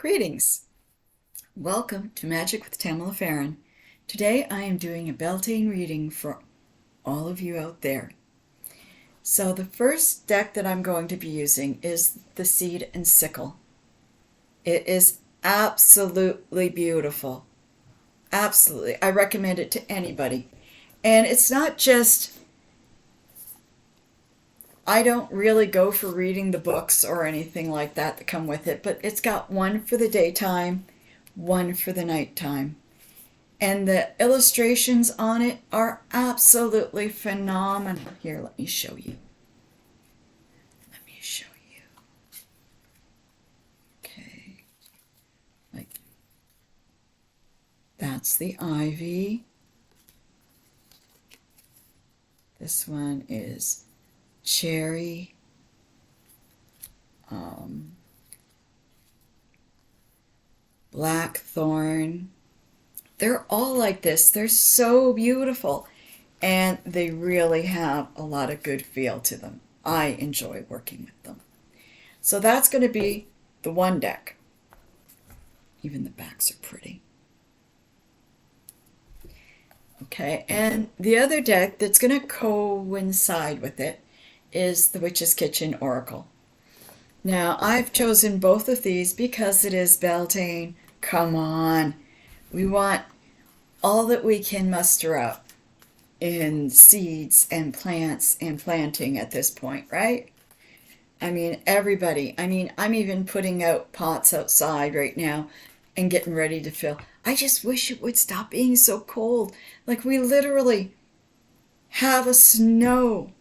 Greetings! Welcome to Magic with Tamala Farron. Today I am doing a Beltane reading for all of you out there. So the first deck that I'm going to be using is the Seed and Sickle. It is absolutely beautiful. Absolutely. I recommend it to anybody. And it's not just, I don't really go for reading the books or anything like that come with it, but it's got one for the daytime, one for the nighttime. And the illustrations on it are absolutely phenomenal. Here, let me show you. Okay. Like, that's the ivy. This one is cherry. Blackthorn. They're all like this. They're so beautiful, and they really have a lot of good feel to them. I enjoy working with them. So that's going to be the one deck. Even the backs are pretty. Okay, and the other deck that's going to coincide with it is the Witch's Kitchen Oracle. Now, I've chosen both of these because it is Beltane. Come on. We want all that we can muster up in seeds and plants and planting at this point, right? I mean, everybody. I mean, I'm even putting out pots outside right now and getting ready to fill. I just wish it would stop being so cold. Like, we literally have a snow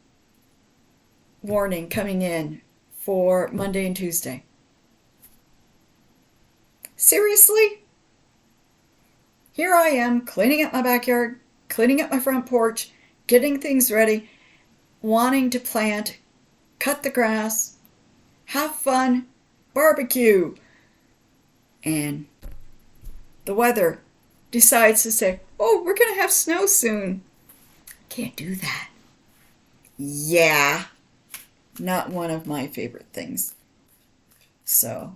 warning coming in for Monday and Tuesday. Seriously? Here I am cleaning up my backyard, cleaning up my front porch, getting things ready, wanting to plant, cut the grass, have fun, barbecue. And the weather decides to say, oh, we're going to have snow soon. Can't do that. Yeah. Not one of my favorite things. So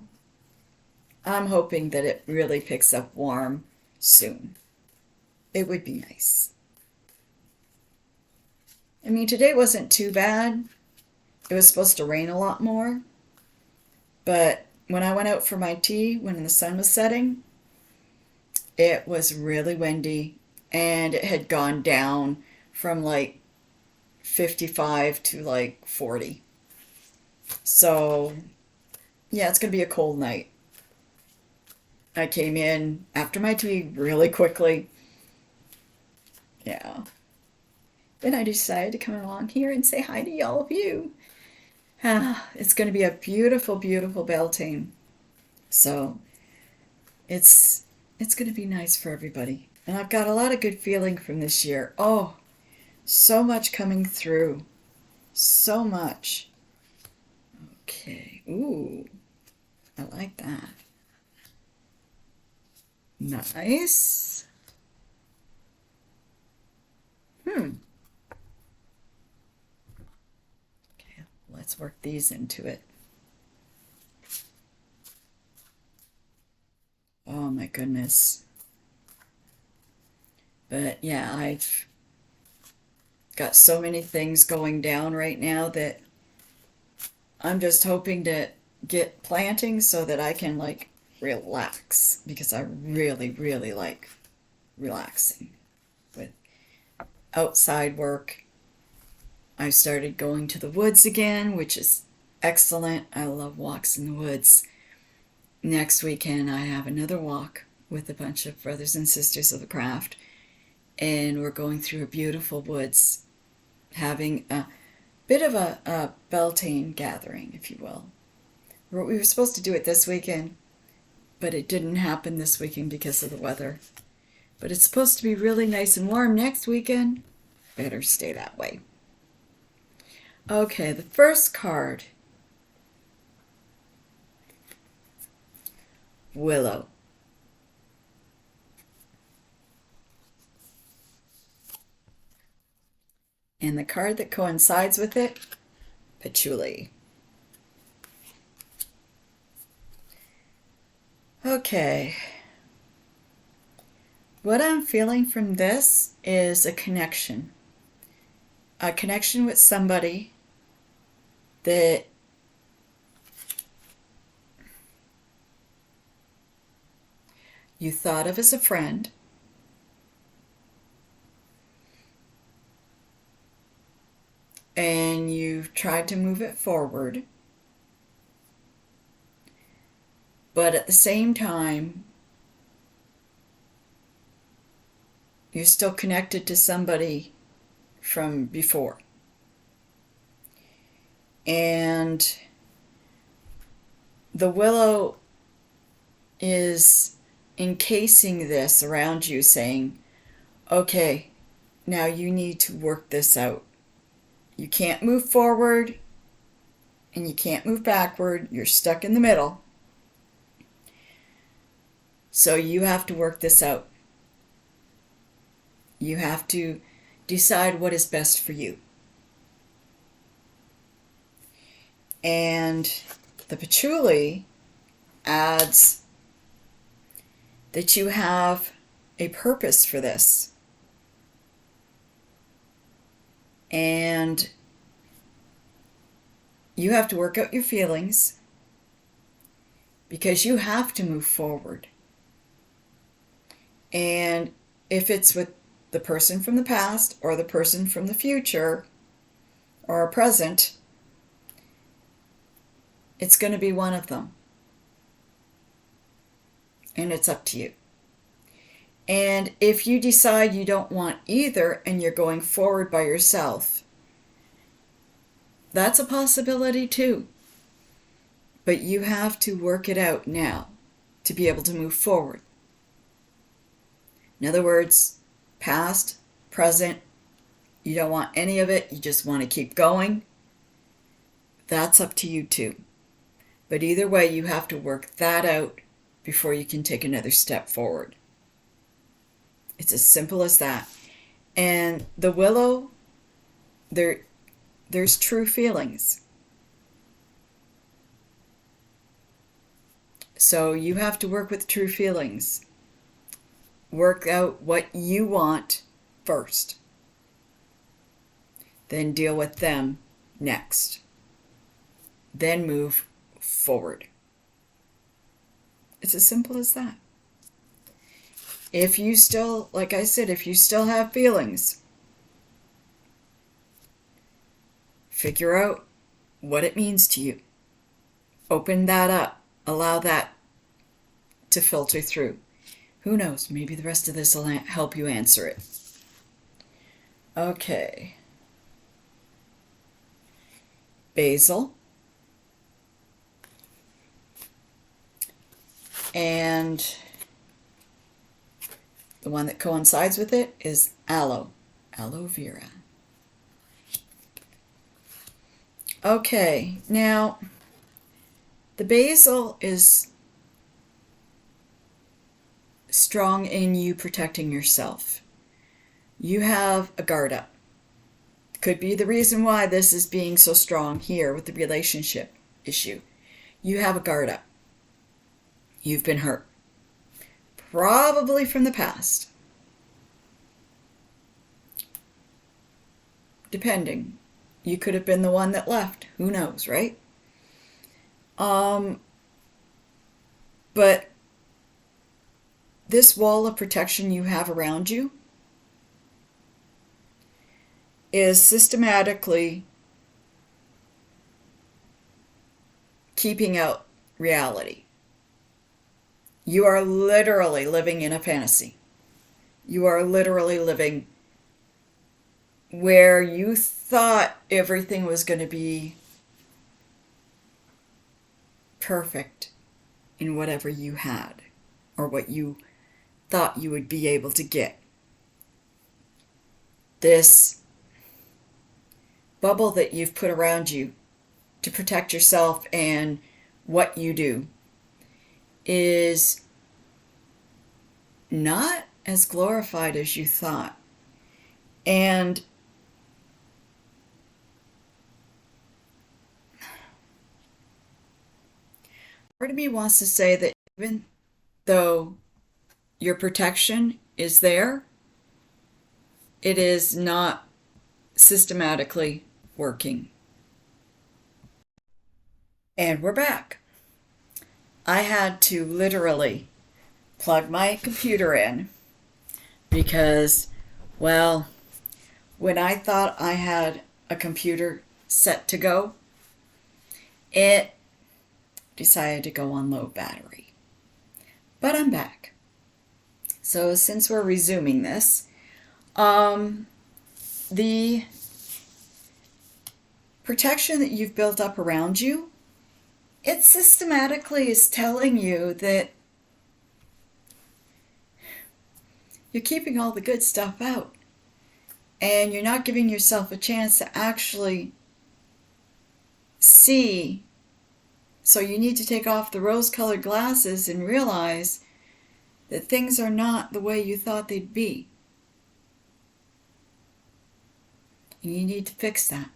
I'm hoping that it really picks up warm soon. It would be nice. I mean, today wasn't too bad. It was supposed to rain a lot more. But when I went out for my tea, when the sun was setting, it was really windy, and it had gone down from like 55 to like 40. So, yeah, it's going to be a cold night. I came in after my tea really quickly. Yeah. Then I decided to come along here and say hi to all of you. It's going to be a beautiful, beautiful Beltane. So, it's going to be nice for everybody. And I've got a lot of good feeling from this year. Oh, so much coming through. So much. Okay. Ooh, I like that. Nice. Okay, let's work these into it. Oh my goodness. But yeah, I've got so many things going down right now that I'm just hoping to get planting so that I can like relax, because I really, really like relaxing with outside work. I started going to the woods again, which is excellent. I love walks in the woods. Next weekend I have another walk with a bunch of brothers and sisters of the craft, and we're going through a beautiful woods, having a bit of a Beltane gathering, if you will. We were supposed to do it this weekend, but it didn't happen this weekend because of the weather. But it's supposed to be really nice and warm next weekend. Better stay that way. Okay, the first card. Willow. And the card that coincides with it, Patchouli. Okay. What I'm feeling from this is a connection. A connection with somebody that you thought of as a friend, and you've tried to move it forward, but at the same time, you're still connected to somebody from before. And the willow is encasing this around you, saying, okay, now you need to work this out. You can't move forward and you can't move backward. You're stuck in the middle. So you have to work this out. You have to decide what is best for you. And the patchouli adds that you have a purpose for this. And you have to work out your feelings because you have to move forward. And if it's with the person from the past or the person from the future or a present, it's going to be one of them. And it's up to you. And if you decide you don't want either and you're going forward by yourself, that's a possibility too. But you have to work it out now to be able to move forward. In other words, past, present, you don't want any of it, you just want to keep going. That's up to you too. But either way, you have to work that out before you can take another step forward. It's as simple as that. And the willow, there's true feelings. So you have to work with true feelings. Work out what you want first. Then deal with them next. Then move forward. It's as simple as that. If you still, like I said, if you still have feelings, figure out what it means to you. Open that up. Allow that to filter through. Who knows? Maybe the rest of this will help you answer it. Okay. Basil. And the one that coincides with it is aloe vera. Okay, now the basil is strong in you protecting yourself. You have a guard up. Could be the reason why this is being so strong here with the relationship issue. You have a guard up. You've been hurt. Probably from the past. Depending. You could have been the one that left. Who knows, right? But this wall of protection you have around you is systematically keeping out reality. You are literally living in a fantasy. You are literally living where you thought everything was going to be perfect in whatever you had or what you thought you would be able to get. This bubble that you've put around you to protect yourself and what you do is not as glorified as you thought. And part of me wants to say that even though your protection is there, it is not systematically working. And we're back. I had to literally plug my computer in because, well, when I thought I had a computer set to go, it decided to go on low battery. But I'm back. So since we're resuming this, the protection that you've built up around you, it systematically is telling you that you're keeping all the good stuff out and you're not giving yourself a chance to actually see. So you need to take off the rose-colored glasses and realize that things are not the way you thought they'd be. And you need to fix that.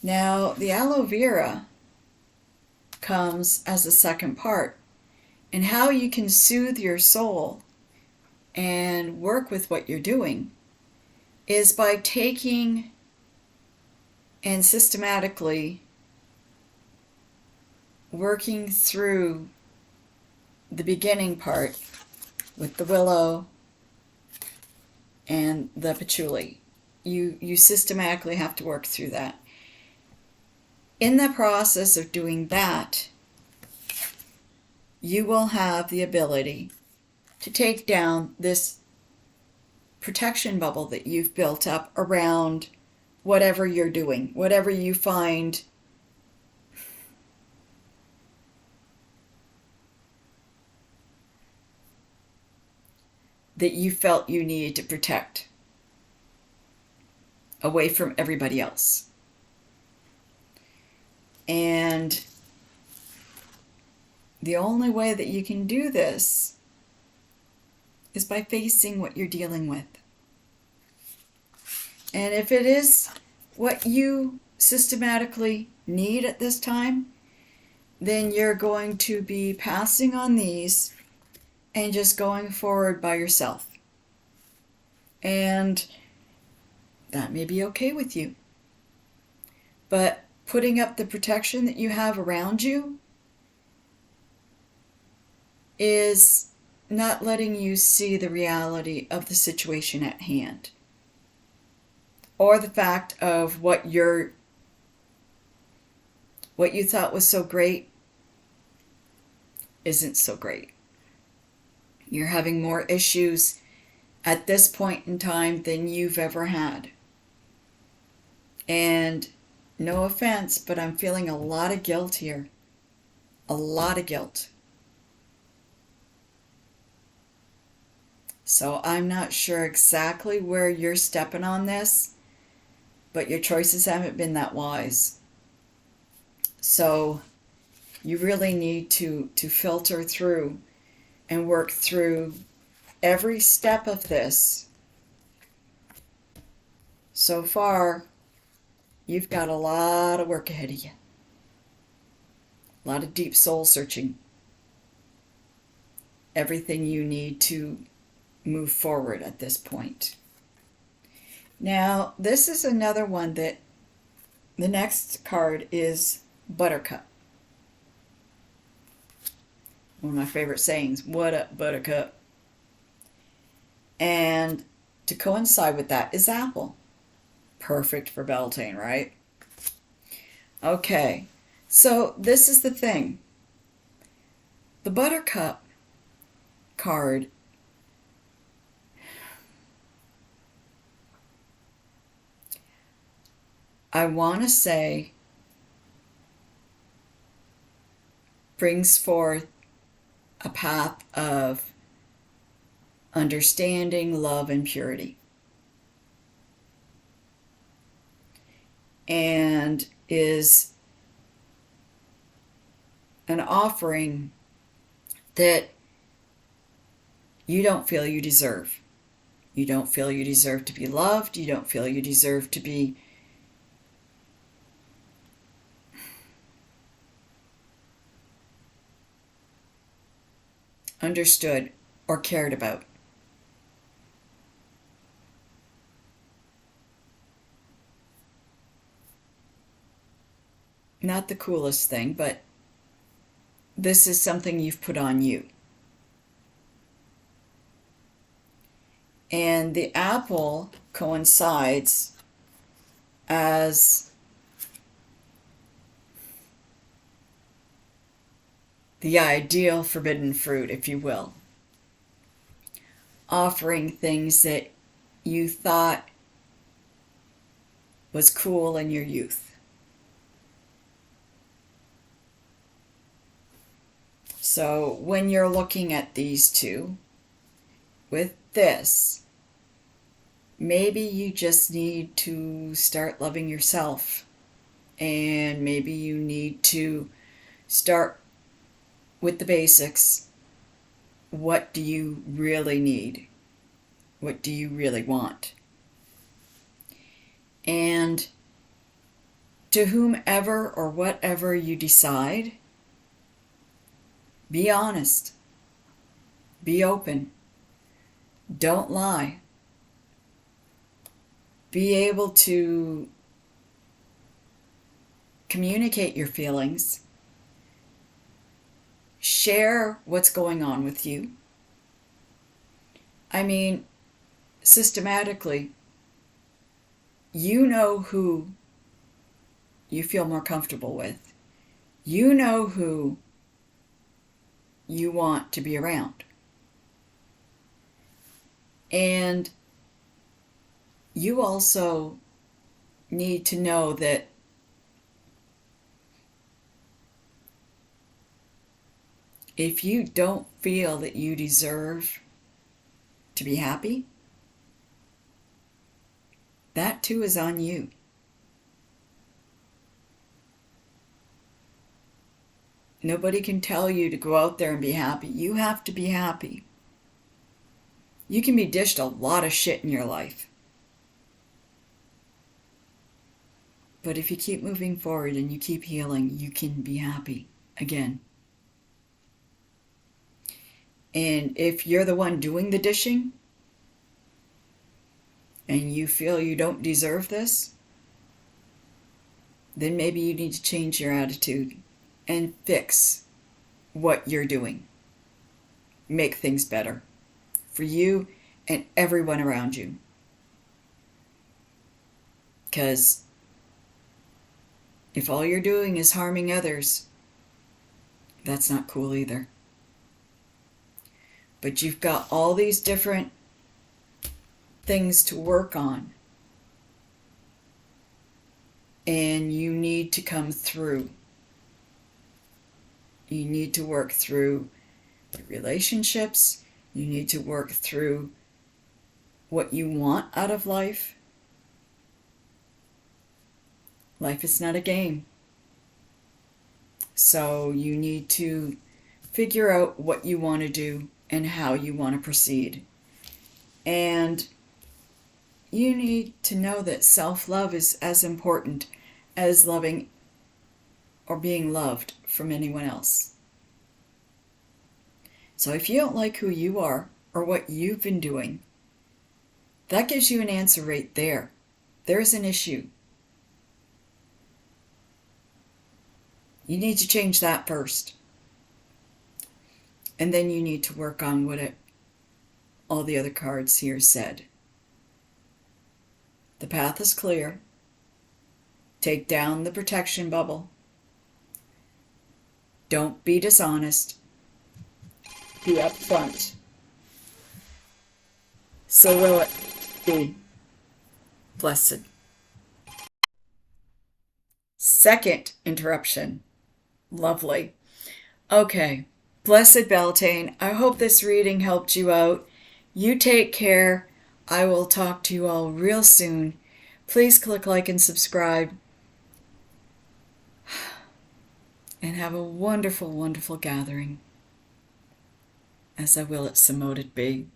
Now, the aloe vera comes as a second part. And how you can soothe your soul and work with what you're doing is by taking and systematically working through the beginning part with the willow and the patchouli. You systematically have to work through that. In the process of doing that, you will have the ability to take down this protection bubble that you've built up around whatever you're doing, whatever you find that you felt you needed to protect away from everybody else. And the only way that you can do this is by facing what you're dealing with. And if it is what you systematically need at this time, then you're going to be passing on these and just going forward by yourself. And that may be okay with you. But putting up the protection that you have around you is not letting you see the reality of the situation at hand, or the fact of what you thought was so great isn't so great. You're having more issues at this point in time than you've ever had. And no offense, but I'm feeling a lot of guilt here. A lot of guilt. So I'm not sure exactly where you're stepping on this, but your choices haven't been that wise. So you really need to filter through and work through every step of this. So far, you've got a lot of work ahead of you. A lot of deep soul searching. Everything you need to move forward at this point. Now, this is another one that the next card is Buttercup. One of my favorite sayings, what up, Buttercup? And to coincide with that is Apple. Perfect for Beltane, right? Okay, so this is the thing. The Buttercup card I want to say brings forth a path of understanding, love, and purity. And is an offering that you don't feel you deserve. You don't feel you deserve to be loved. You don't feel you deserve to be understood, or cared about. Not the coolest thing, but this is something you've put on you. And the apple coincides as the ideal forbidden fruit, if you will, offering things that you thought was cool in your youth. So when you're looking at these two, with this, maybe you just need to start loving yourself, and maybe you need to start with the basics. What do you really need? What do you really want? And to whomever or whatever you decide, be honest. Be open. Don't lie. Be able to communicate your feelings. Share what's going on with you. I mean, systematically, you know who you feel more comfortable with. You know who you want to be around. And you also need to know that if you don't feel that you deserve to be happy, that too is on you. Nobody can tell you to go out there and be happy. You have to be happy. You can be dished a lot of shit in your life. But if you keep moving forward and you keep healing, you can be happy again. And if you're the one doing the dishing and you feel you don't deserve this, then maybe you need to change your attitude and fix what you're doing. Make things better for you and everyone around you. Because if all you're doing is harming others, that's not cool either. But you've got all these different things to work on. And you need to come through. You need to work through your relationships. You need to work through what you want out of life. Life is not a game. So you need to figure out what you want to do and how you want to proceed. And you need to know that self-love is as important as loving or being loved from anyone else. So if you don't like who you are or what you've been doing, that gives you an answer right there. There's an issue. You need to change that first. And then you need to work on what all the other cards here said. The path is clear. Take down the protection bubble. Don't be dishonest. Be upfront. So will it be. Blessed. Second interruption. Lovely. Okay. Blessed Beltane, I hope this reading helped you out. You take care. I will talk to you all real soon. Please click like and subscribe. And have a wonderful, wonderful gathering, as I will at Samoted be.